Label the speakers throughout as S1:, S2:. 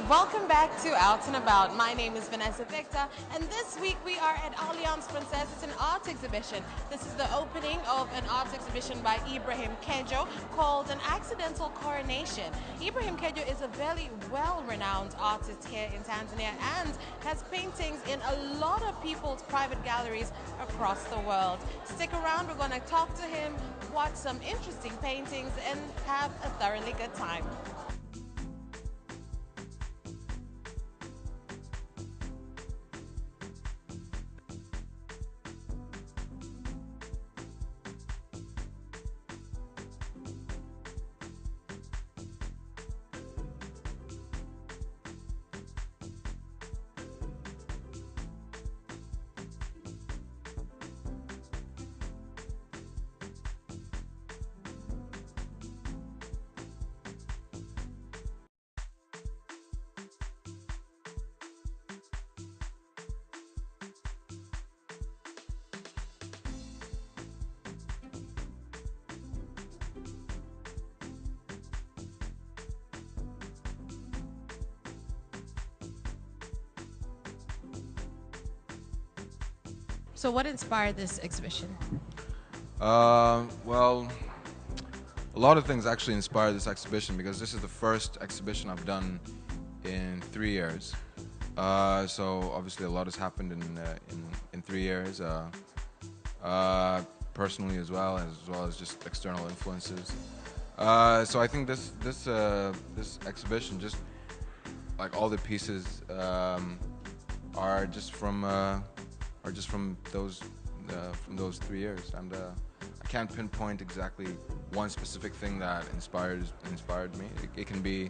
S1: Welcome back to Out and About. My name is Vanessa Victor, and this week we are at Alliance Princess. It's an art exhibition. This is the opening of an art exhibition by I-Kejo called An Accidental Coronation. I-Kejo is a very well-renowned artist here in Tanzania and has paintings in a lot of people's private galleries across the world. Stick around, we're going to talk to him, watch some interesting paintings, and have a thoroughly good time. So what inspired this exhibition?
S2: Well, a lot of things actually inspired this exhibition because this is the first exhibition I've done in 3 years. So obviously a lot has happened in 3 years, personally as well as just external influences. So I think this exhibition, just like all the pieces, are just from those 3 years, and I can't pinpoint exactly one specific thing that inspired me. It can be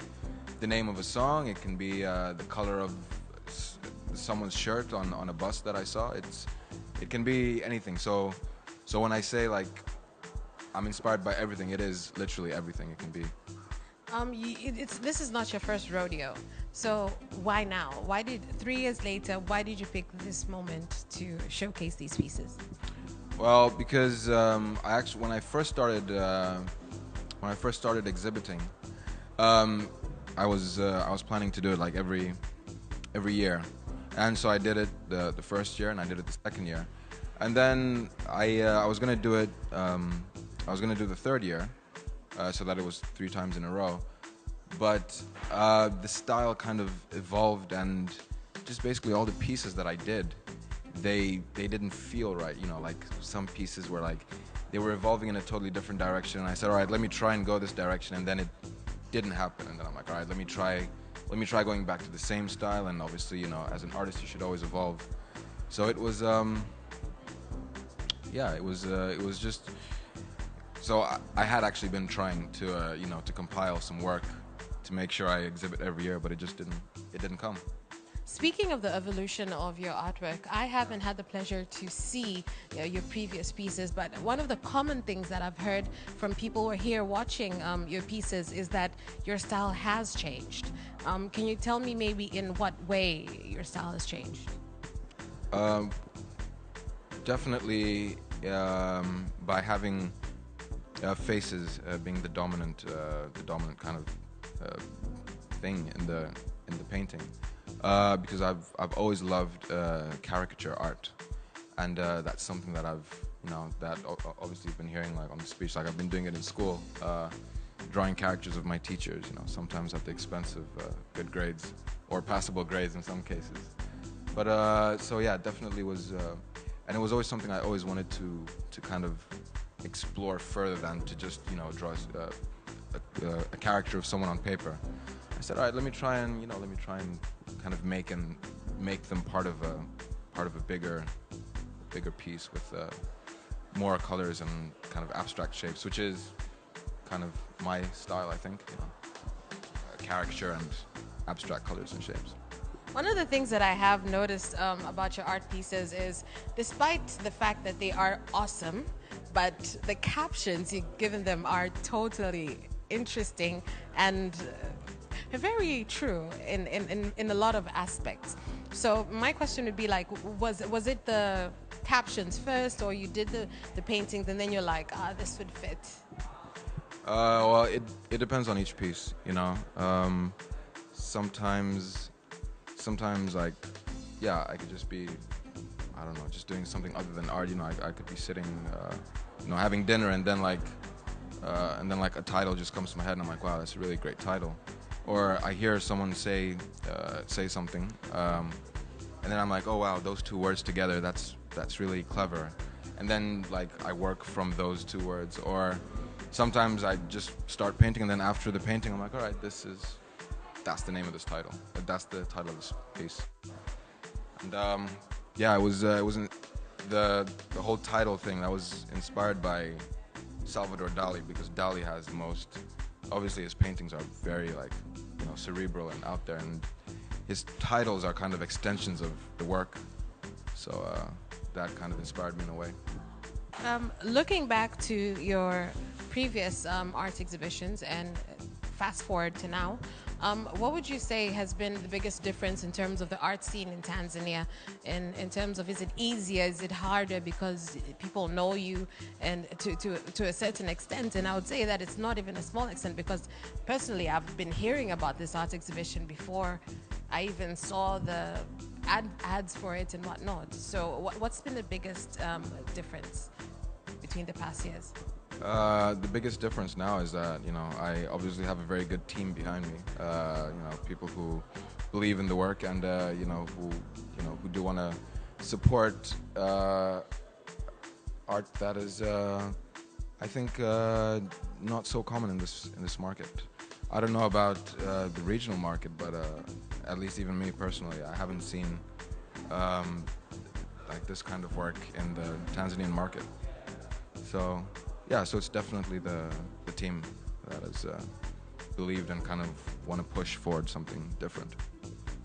S2: the name of a song. It can be the color of someone's shirt on a bus that I saw. It can be anything. So when I say like I'm inspired by everything, it is literally everything it can be.
S1: This is not your first rodeo. So why now? Why did 3 years later? Why did you pick this moment to showcase these pieces?
S2: Well, because I actually when I first started exhibiting, I was planning to do it like every year, and so I did it the first year, and I did it the second year, and then I was gonna do it. I was gonna do the third year, so that it was 3 times in a row. But the style kind of evolved, and just basically all the pieces that I did, they didn't feel right. You know, like some pieces were like they were evolving in a totally different direction. And I said, all right, let me try and go this direction, and then it didn't happen. And then I'm like, all right, let me try going back to the same style. And obviously, you know, as an artist, you should always evolve. So it was, yeah, it was just. So I had actually been trying to, you know, to compile some work to make sure I exhibit every year, but it didn't come.
S1: Speaking of the evolution of your artwork, I haven't had the pleasure to see your previous pieces, but one of the common things that I've heard from people who are here watching your pieces is that your style has changed. Can you tell me maybe in what way your style has changed?
S2: Um, Definitely by having faces being the dominant kind of thing in the painting, because I've always loved caricature art, and that's something that obviously you've been hearing like on the speech. Like I've been doing it in school, drawing characters of my teachers. You know, sometimes at the expense of good grades or passable grades in some cases. But so yeah, definitely was, and it was always something I always wanted to kind of explore further than to just, you know, draw a character of someone on paper. I said, all right, let me try and kind of make them part of a bigger piece with more colors and kind of abstract shapes, which is kind of my style, I think. You know, caricature and abstract colors and shapes.
S1: One of the things that I have noticed about your art pieces is, despite the fact that they are awesome, but the captions you've given them are totally interesting and very true in a lot of aspects. So my question would be like, was it the captions first, or you did the paintings and then you're like, this would fit?
S2: Well, it depends on each piece, you know. sometimes like, yeah, I could just be, I don't know, just doing something other than art. You know, I could be sitting, you know, having dinner, and then like a title just comes to my head, and I'm like, wow, that's a really great title. Or I hear someone say something, and then I'm like, oh wow, those two words together, that's really clever. And then like I work from those two words. Or sometimes I just start painting, and then after the painting, I'm like, all right, that's the name of this title. That's the title of this piece. And yeah, it wasn't the whole title thing that was inspired by Salvador Dali, because Dali has the most, obviously his paintings are very like, you know, cerebral and out there, and his titles are kind of extensions of the work. So that kind of inspired me in a way.
S1: Looking back to your previous art exhibitions and fast forward to now, what would you say has been the biggest difference in terms of the art scene in Tanzania? In terms of, is it easier, is it harder because people know you, and to a certain extent? And I would say that it's not even a small extent, because personally I've been hearing about this art exhibition before I even saw the ads for it and whatnot. So what's been the biggest difference between the past years?
S2: The biggest difference now is that, you know, I obviously have a very good team behind me. You know, people who believe in the work, and you know, who do want to support art that is, I think, not so common in this market. I don't know about the regional market, but at least even me personally, I haven't seen like this kind of work in the Tanzanian market. So yeah, so it's definitely the team that has believed and kind of want to push forward something different.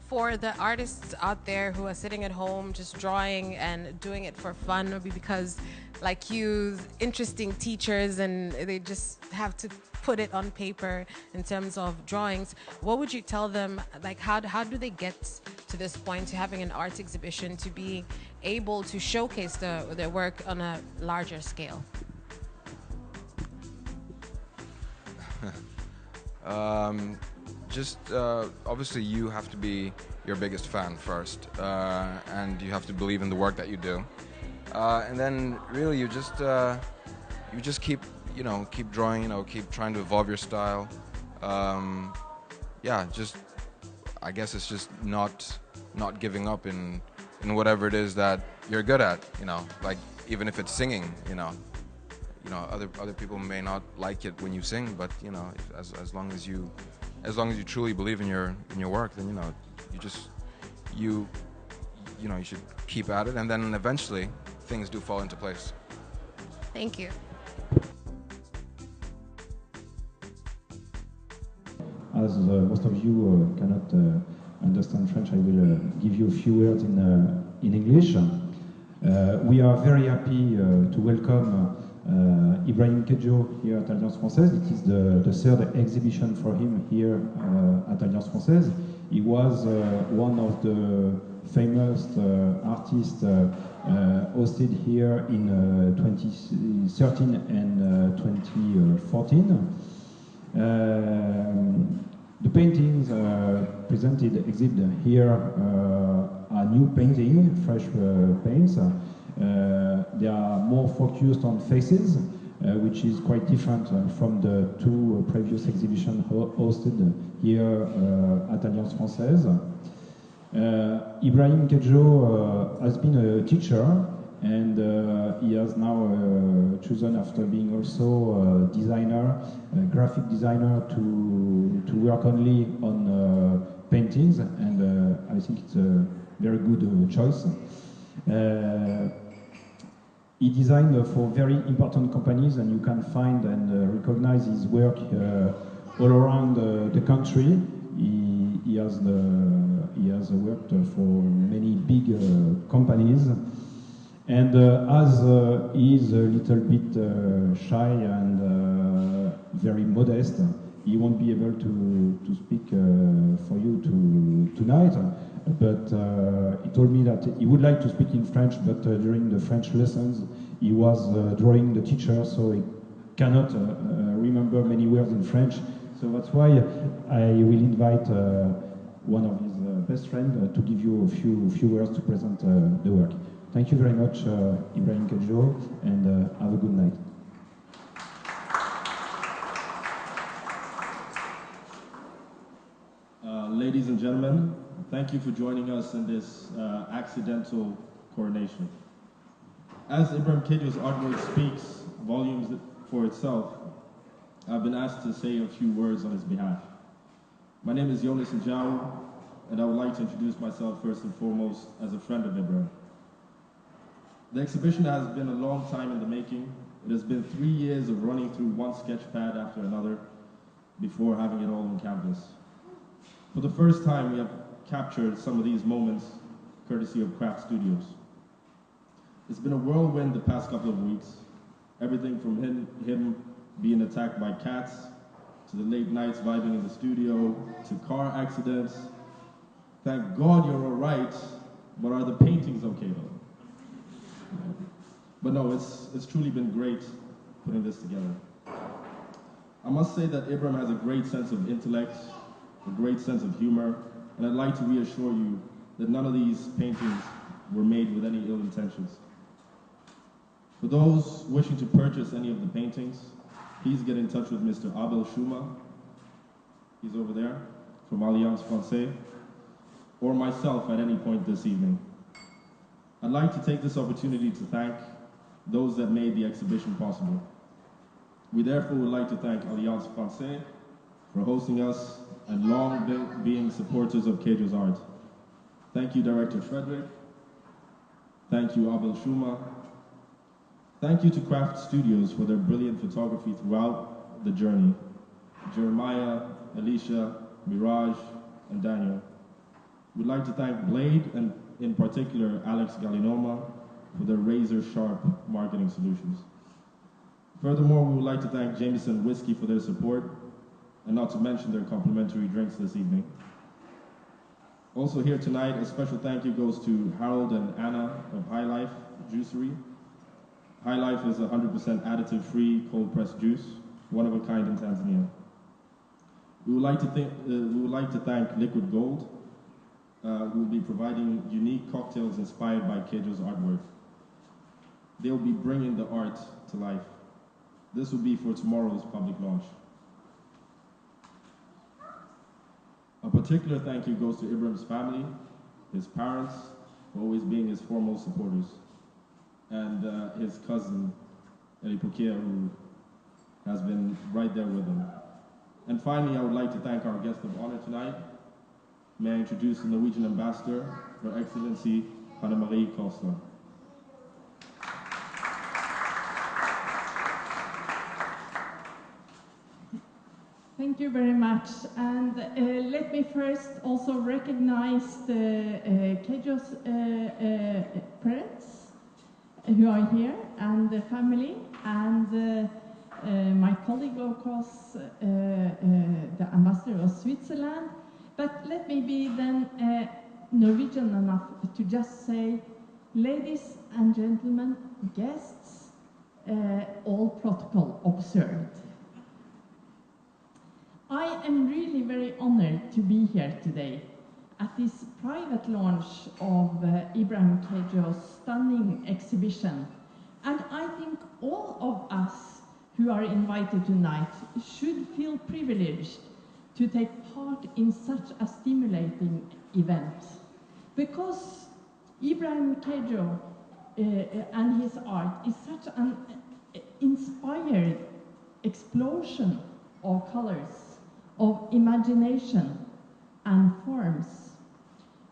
S1: For the artists out there who are sitting at home just drawing and doing it for fun, or because like you, interesting teachers, and they just have to put it on paper in terms of drawings, what would you tell them? Like, how do they get to this point, to having an art exhibition, to be able to showcase their work on a larger scale?
S2: Just obviously you have to be your biggest fan first, and you have to believe in the work that you do, and then really you just keep drawing, you know, keep trying to evolve your style. Yeah, just, I guess it's just not giving up in whatever it is that you're good at, you know, like even if it's singing, you know, other people may not like it when you sing, but you know, as long as you truly believe in your work, then you know, you should keep at it, and then eventually things do fall into place.
S1: Thank you.
S3: As most of you cannot understand French, I will give you a few words in English. We are very happy to welcome Ibrahim I-Kejo here at Alliance Française. It is the third exhibition for him here at Alliance Française. He was one of the famous artists hosted here in 2013 and 2014. The paintings presented, exhibited here are new painting, fresh paints. They are more focused on faces, which is quite different from the two previous exhibitions hosted here at Alliance Française. Ibrahim I-Kejo has been a teacher, and he has now chosen, after being also a designer, a graphic designer, to work only on paintings, and I think it's a very good choice. He designed for very important companies, and you can find and recognize his work all around the country. He has worked for many big companies, and as he is a little bit shy and very modest, he won't be able to speak for you tonight. But he told me that he would like to speak in French, but during the French lessons he was drawing the teacher, so he cannot remember many words in French. So that's why I will invite one of his best friends, to give you a few words to present the work. Thank you very much, Ibrahim I-Kejo, and have a good night.
S4: Ladies and gentlemen, thank you for joining us in this accidental coronation. As Ibrahim I-Kejo's artwork speaks volumes for itself, I've been asked to say a few words on his behalf. My name is Jonas Njau, and I would like to introduce myself first and foremost as a friend of Ibrahim. The exhibition has been a long time in the making. It has been 3 years of running through one sketch pad after another before having it all on canvas. For the first time, we have captured some of these moments courtesy of Craft Studios. It's been a whirlwind the past couple of weeks. Everything from him being attacked by cats, to the late nights vibing in the studio, to car accidents. Thank God you're all right, but are the paintings okay though? But no, it's truly been great putting this together. I must say that Ibrahim has a great sense of intellect, a great sense of humor, and I'd like to reassure you that none of these paintings were made with any ill intentions. For those wishing to purchase any of the paintings, please get in touch with Mr. Abel Schuma, he's over there, from Alliance Française, or myself at any point this evening. I'd like to take this opportunity to thank those that made the exhibition possible. We therefore would like to thank Alliance Française for hosting us and long being supporters of I-Kejo's art. Thank you, Director Frederick. Thank you, Abel Schuma. Thank you to Craft Studios for their brilliant photography throughout the journey. Jeremiah, Alicia, Mirage, and Daniel. We'd like to thank Blade, and in particular Alex Gallinoma, for their razor-sharp marketing solutions. Furthermore, we would like to thank Jameson Whiskey for their support, and not to mention their complimentary drinks this evening. Also here tonight, a special thank you goes to Harold and Anna of High Life Juicery. High Life is 100% additive-free cold-pressed juice, one of a kind in Tanzania. We would like to thank Liquid Gold, who will be providing unique cocktails inspired by I-Kejo's artwork. They will be bringing the art to life. This will be for tomorrow's public launch. A particular thank you goes to Ibrahim's family, his parents, for always being his foremost supporters, and his cousin, Elipokia, who has been right there with him. And finally, I would like to thank our guest of honor tonight. May I introduce the Norwegian ambassador, Her Excellency Hanne-Marie Costa.
S5: Thank you very much, and let me first also recognize the I-Kejo's parents who are here, and the family, and my colleague, of course, the ambassador of Switzerland. But let me be then Norwegian enough to just say, ladies and gentlemen, guests, all protocol observed. I am really very honored to be here today at this private launch of Ibrahim I-Kejo's stunning exhibition. And I think all of us who are invited tonight should feel privileged to take part in such a stimulating event. Because Ibrahim I-Kejo and his art is such an inspired explosion of colors, of imagination and forms.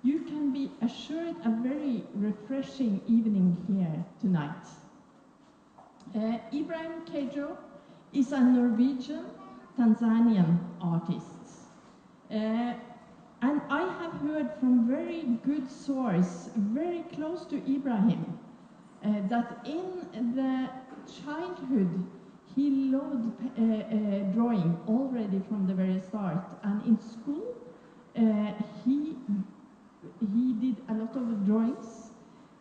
S5: You can be assured a very refreshing evening here tonight. Ibrahim I-Kejo is a Norwegian Tanzanian artist. And I have heard from very good source, very close to Ibrahim, that in the childhood he loved drawing already from the very start, and in school he did a lot of drawings,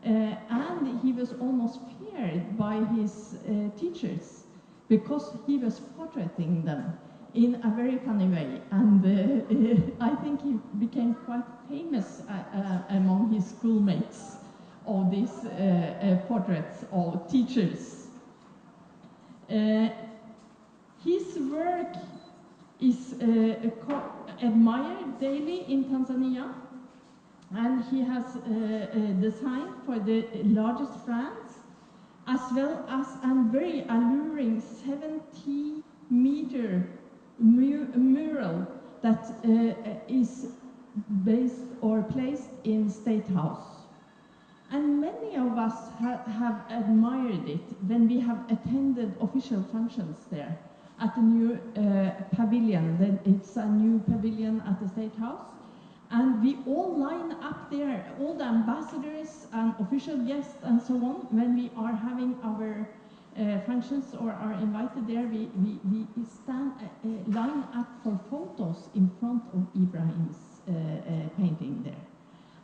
S5: and he was almost feared by his teachers because he was portraiting them in a very funny way, and I think he actually became quite famous among his schoolmates of these portraits of teachers. His work is admired daily in Tanzania, and he has designed for the largest brands, as well as a very alluring 70-meter mural that is based or placed in State House. And many of us have admired it when we have attended official functions there at the new pavilion. Then it's a new pavilion at the State House. And we all line up there, all the ambassadors and official guests and so on. When we are having our functions or are invited there, we stand, line up for photos in front of Ibrahim's painting there.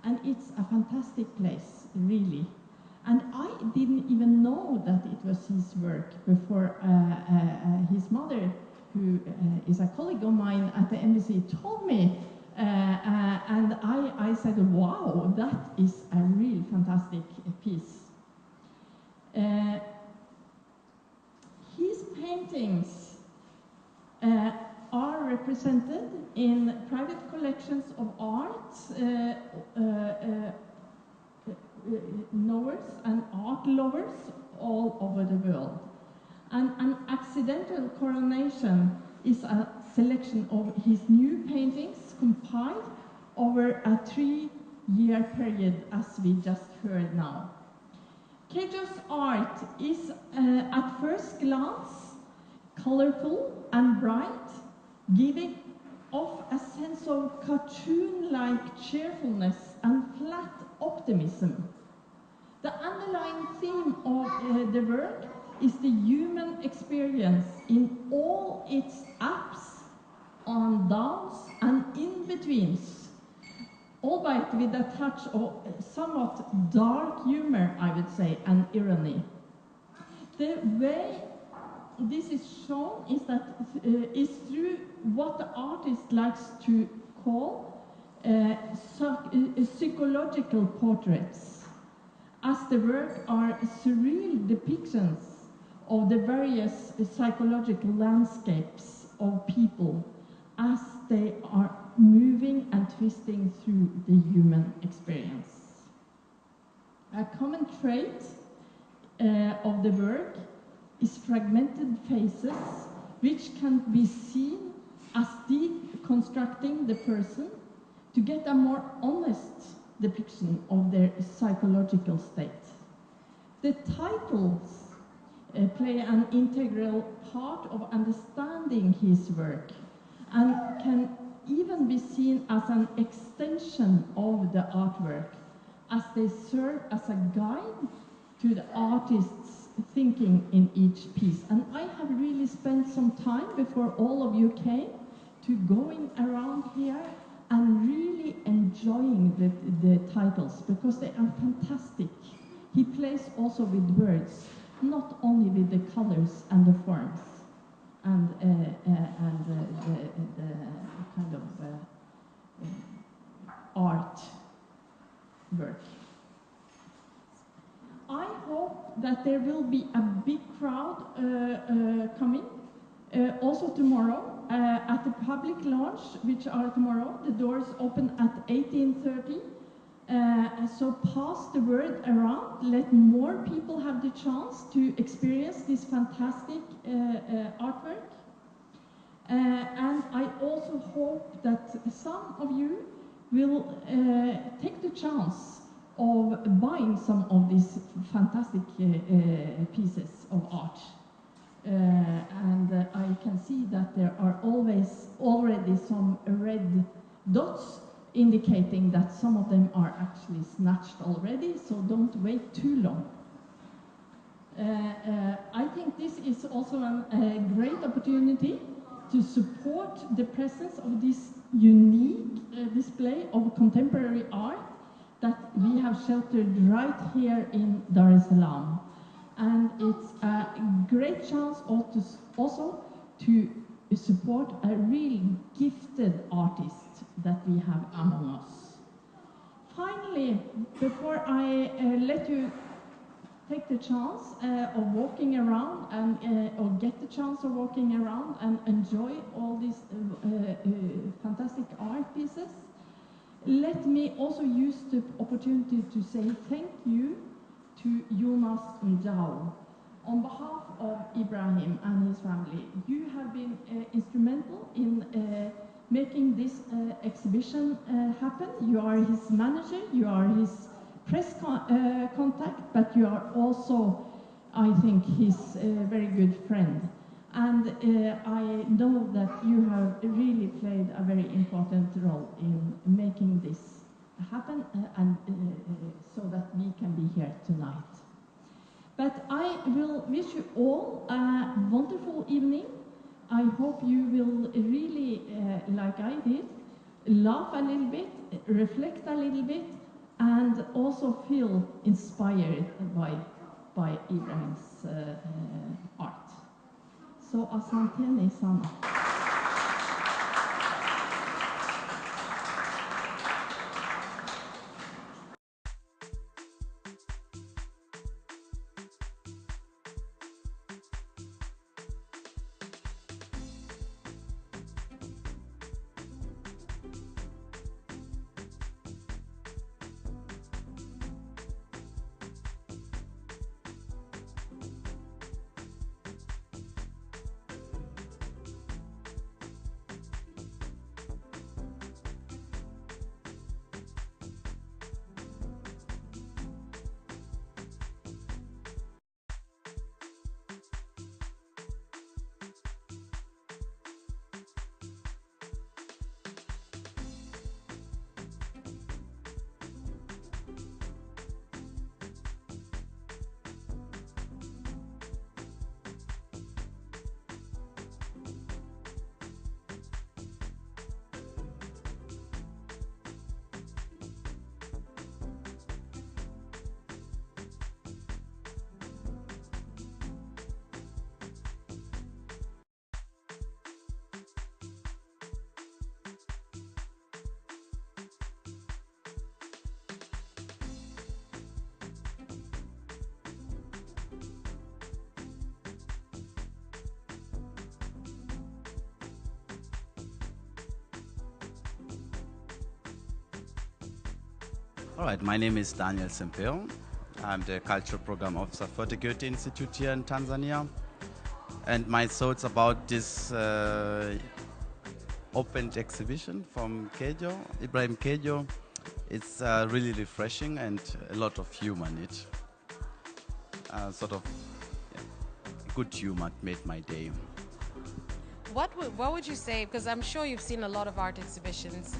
S5: And it's a fantastic place, really. And I didn't even know that it was his work before his mother, who is a colleague of mine at the embassy, told me. And I said, wow, that is a real fantastic piece. His paintings are represented in private collections of art, knowers and art lovers all over the world. And an accidental coronation is a selection of his new paintings compiled over a 3-year period, as we just heard now. I-Kejo's art is, at first glance, colorful and bright, giving off a sense of cartoon-like cheerfulness and flat optimism. The underlying theme of the work is the human experience in all its ups and downs and in-betweens, albeit with a touch of somewhat dark humor, I would say, and irony. The way this is shown is that is through what the artist likes to call psychological portraits, as the work are surreal depictions of the various psychological landscapes of people as they are moving and twisting through the human experience. A common trait of the work is fragmented faces, which can be seen as deconstructing the person to get a more honest depiction of their psychological state. The titles play an integral part of understanding his work and can even be seen as an extension of the artwork, as they serve as a guide to the artist's thinking in each piece. And I have really spent some time before all of you came to going around here and really enjoying the titles, because they are fantastic. He plays also with words, not only with the colors and the forms and the kind of art work. I hope that there will be a big crowd coming also tomorrow at the public launch, which are tomorrow. The doors open at 18:30. So pass the word around, let more people have the chance to experience this fantastic artwork. And I also hope that some of you will take the chance of buying some of these fantastic pieces of art. And I can see that there are already some red dots indicating that some of them are actually snatched already, so don't wait too long. I think this is also a great opportunity to support the presence of this unique display of contemporary art that we have sheltered right here in Dar es Salaam. And it's a great chance also to support a really gifted artist that we have among us. Finally, before I let you take the chance of walking around and or get the chance of walking around and enjoy all these fantastic art pieces, let me also use the opportunity to say thank you to Jonas Ndau. On behalf of Ibrahim and his family, you have been instrumental in making this exhibition happen. You are his manager, you are his press contact, but you are also, I think, his very good friend. And I know that you have really played a very important role in making this happen and so that we can be here tonight. But I will wish you all a wonderful evening. I hope you will really, like I did, laugh a little bit, reflect a little bit, and also feel inspired by Ibrahim's art. So asante sana.
S6: All right, my name is Daniel Sempeo. I'm the Cultural Program Officer for the Goethe Institute here in Tanzania. And my thoughts about this opened exhibition from Kejo, Ibrahim Kejo, it's really refreshing and a lot of humor in it. Good humor made my day.
S1: What would you say, because I'm sure you've seen a lot of art exhibitions,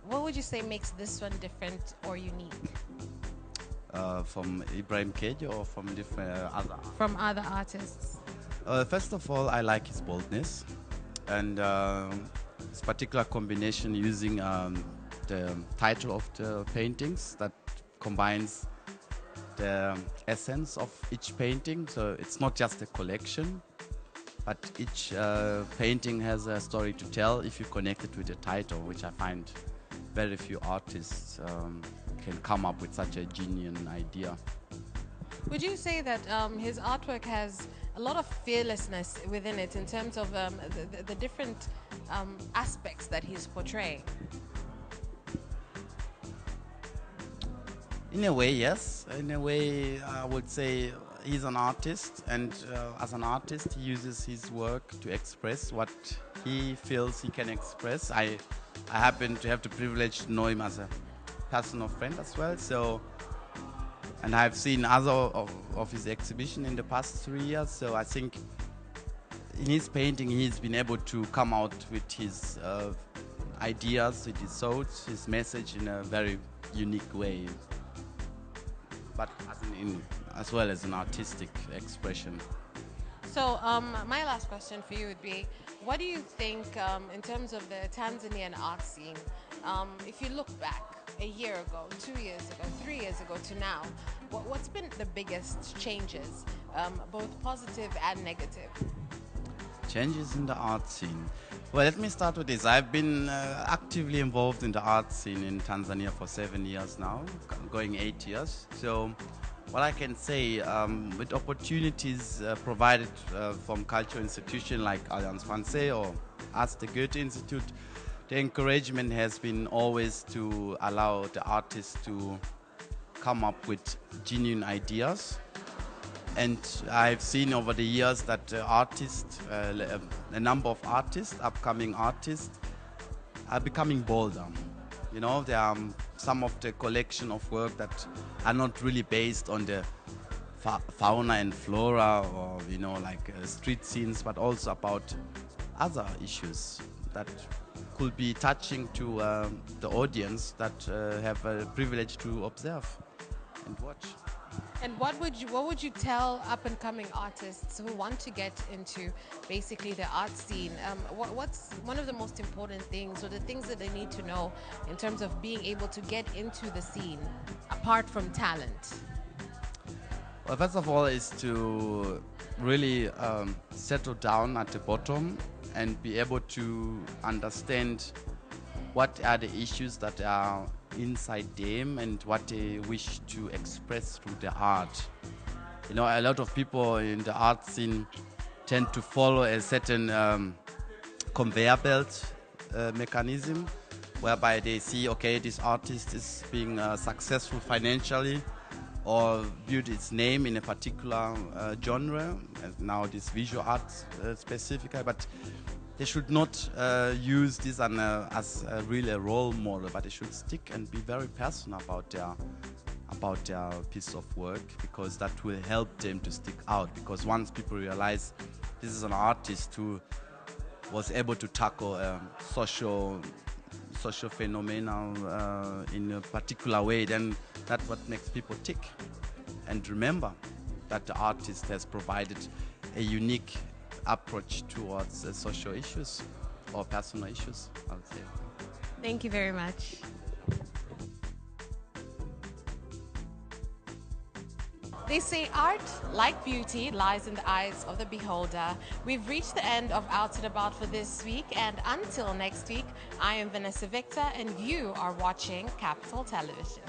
S1: what would you say makes this one different or unique?
S6: From Ibrahim Kejo or from different other?
S1: From other artists.
S6: First of all, I like his boldness and this particular combination using the title of the paintings that combines the essence of each painting. So it's not just a collection, but each painting has a story to tell if you connect it with the title, which I find very few artists can come up with such a genuine idea.
S1: Would you say that his artwork has a lot of fearlessness within it in terms of the different aspects that he's portraying?
S6: In a way, yes. In a way, I would say he's an artist, and as an artist, he uses his work to express what he feels he can express. I happen to have the privilege to know him as a personal friend as well. So, and I've seen other of his exhibition in the past 3 years. So I think in his painting, he's been able to come out with his ideas, with his thoughts, his message in a very unique way, but as well as an artistic expression.
S1: So my last question for you would be, what do you think in terms of the Tanzanian art scene, if you look back a year ago, 2 years ago, 3 years ago to now, what's been the biggest changes, both positive and negative?
S6: Changes in the art scene. Well, let me start with this. I've been active actively involved in the art scene in Tanzania for 7 years now, going 8 years. So what I can say, with opportunities provided from cultural institutions like Alliance Française or as the Goethe Institute, the encouragement has been always to allow the artists to come up with genuine ideas. And I've seen over the years that artists, a number of artists, upcoming artists, are becoming bolder. You know, there are some of the collection of work that are not really based on the fauna and flora or, you know, like street scenes, but also about other issues that could be touching to the audience that have a privilege to observe and watch.
S1: And what would you tell up-and-coming artists who want to get into basically the art scene? What's one of the most important things, or the things that they need to know in terms of being able to get into the scene, apart from talent?
S6: Well, first of all, is to really settle down at the bottom and be able to understand what are the issues that are inside them and what they wish to express through the art. You know, a lot of people in the art scene tend to follow a certain conveyor belt mechanism, whereby they see, okay, this artist is being successful financially or build its name in a particular genre, and now this visual art specifically, but they should not use this as really a role model, but they should stick and be very personal about their piece of work, because that will help them to stick out. Because once people realize this is an artist who was able to tackle social phenomena in a particular way, then that's what makes people tick and remember that the artist has provided a unique approach towards social issues or personal issues, I would say.
S1: Thank you very much. They say art, like beauty, lies in the eyes of the beholder. We've reached the end of Out and About for this week, and until next week, I am Vanessa Victor, and you are watching Capital Television.